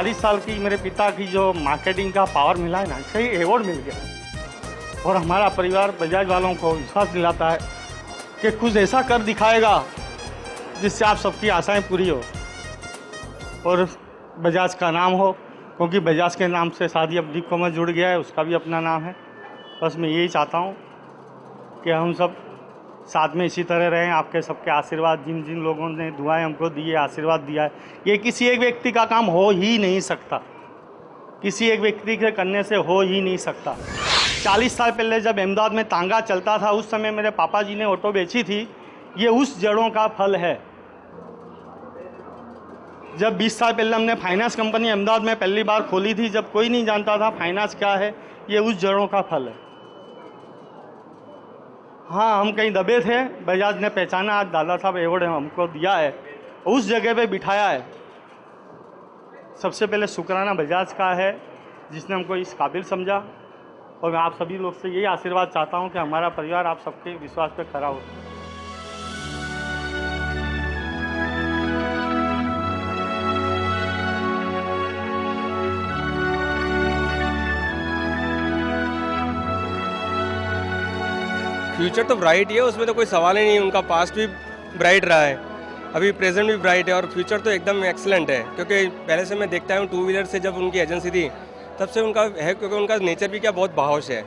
40 साल की मेरे पिता की जो मार्केटिंग का पावर मिला है ना, इससे अवार्ड मिल गया। और हमारा परिवार बजाज वालों को विश्वास दिलाता है कि कुछ ऐसा कर दिखाएगा जिससे आप सबकी आशाएं पूरी हो और बजाज का नाम हो, क्योंकि बजाज के नाम से शादी अब दीप कमल जुड़ गया है, उसका भी अपना नाम है। बस मैं यही चाहता हूँ कि हम सब साथ में इसी तरह रहें। आपके सबके आशीर्वाद, जिन जिन लोगों ने दुआएं हमको दी है, आशीर्वाद दिया है, ये किसी एक व्यक्ति का काम हो ही नहीं सकता, किसी एक व्यक्ति के करने से हो ही नहीं सकता। 40 साल पहले जब अहमदाबाद में तांगा चलता था, उस समय मेरे पापा जी ने ऑटो बेची थी। ये उस जड़ों का फल है। जब 20 साल पहले हमने फाइनेंस कंपनी अहमदाबाद में पहली बार खोली थी, जब कोई नहीं जानता था फाइनेंस क्या है, ये उस जड़ों का फल है। हाँ, हम कहीं दबे थे, बजाज ने पहचाना, आज दादा साहब अवार्ड हमको दिया है, उस जगह पे बिठाया है। सबसे पहले शुक्राना बजाज का है जिसने हमको इस काबिल समझा। और मैं आप सभी लोग से यही आशीर्वाद चाहता हूँ कि हमारा परिवार आप सबके विश्वास पे खरा हो। फ्यूचर तो ब्राइट ही है, उसमें तो कोई सवाल ही नहीं। उनका पास्ट भी ब्राइट रहा है, अभी प्रेजेंट भी ब्राइट है और फ्यूचर तो एकदम एक्सीलेंट है। क्योंकि पहले से मैं देखता हूँ 2 व्हीलर से जब उनकी एजेंसी थी तब से उनका है, क्योंकि उनका नेचर भी क्या बहुत बाहोश है।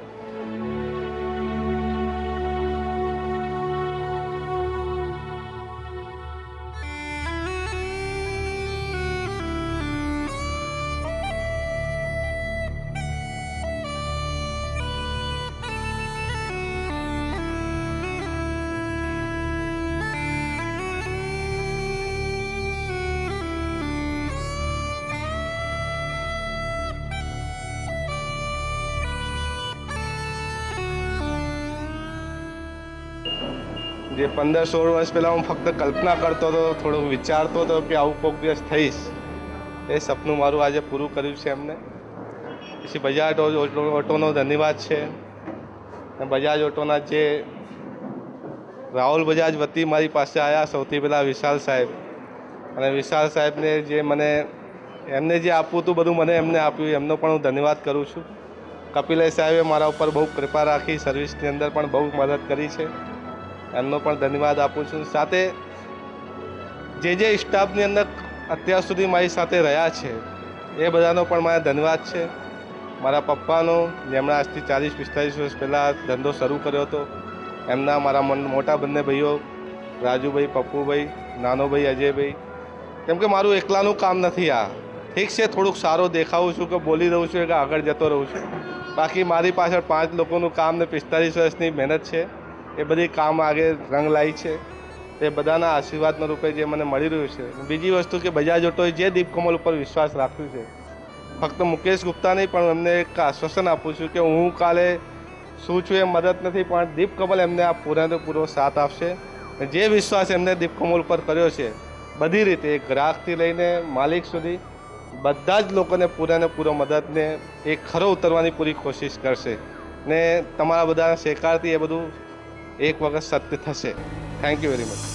જે 15-16 વર્ષ પહેલાં હું ફક્ત કલ્પના કરતો હતો, થોડુંક વિચારતો હતો કે આવું કોઈક દિવસ થઈશ, એ સપનું મારું આજે પૂરું કર્યું છે એમને। પછી બજાજ ઓટોનો ધન્યવાદ છે। બજાજ ઓટોના જે રાહુલ બજાજ વતી મારી પાસે આવ્યા, સૌથી પહેલાં વિશાલ સાહેબ, અને વિશાલ સાહેબને જે મને એમને જે આપવું હતું બધું મને એમને આપ્યું, એમનો પણ હું ધન્યવાદ કરું છું। કપિલેશ સાહેબે મારા ઉપર બહુ કૃપા રાખી, સર્વિસની અંદર પણ બહુ મદદ કરી છે, એમનો પણ ધન્યવાદ આપું છું। સાથે જે સ્ટાફની અંદર અત્યાર સુધી મારી સાથે રહ્યા છે એ બધાનો પણ મારા ધન્યવાદ છે। મારા પપ્પાનો, જેમણે આજથી 40-45 વર્ષ પહેલાં ધંધો શરૂ કર્યો હતો, એમના મારા મોટા બંને ભાઈઓ રાજુભાઈ, પપ્પુભાઈ, નાનો ભાઈ અજયભાઈ, કેમ કે મારું એકલાનું કામ નથી આ। ઠીક છે, થોડુંક સારો દેખાવું છું કે બોલી રહું છું કે આગળ જતો રહું છું, બાકી મારી પાછળ 5 લોકોનું કામ ને 45 વર્ષની મહેનત છે। એ બધી કામ આગે રંગ લાવી છે, એ બધાના આશીર્વાદના રૂપે જે મને મળી રહ્યું છે। બીજી વસ્તુ કે બજાજ ઓટોએ જે દીપકમલ ઉપર વિશ્વાસ રાખ્યું છે, ફક્ત મુકેશ ગુપ્તા નહીં પણ એમને એક આશ્વાસન આપું છું કે હું કાલે શું છું એ મદદ નથી, પણ દીપકમલ એમને આ પૂરો સાથ આપશે। જે વિશ્વાસ એમને દીપકમલ ઉપર કર્યો છે બધી રીતે, ગ્રાહકથી લઈને માલિક સુધી બધા જ લોકોને પૂરો મદદને એ ખરો ઉતરવાની પૂરી કોશિશ કરશે ને તમારા બધા સહકારથી એ બધું એક વખત સત્ય થશે। Thank you very much.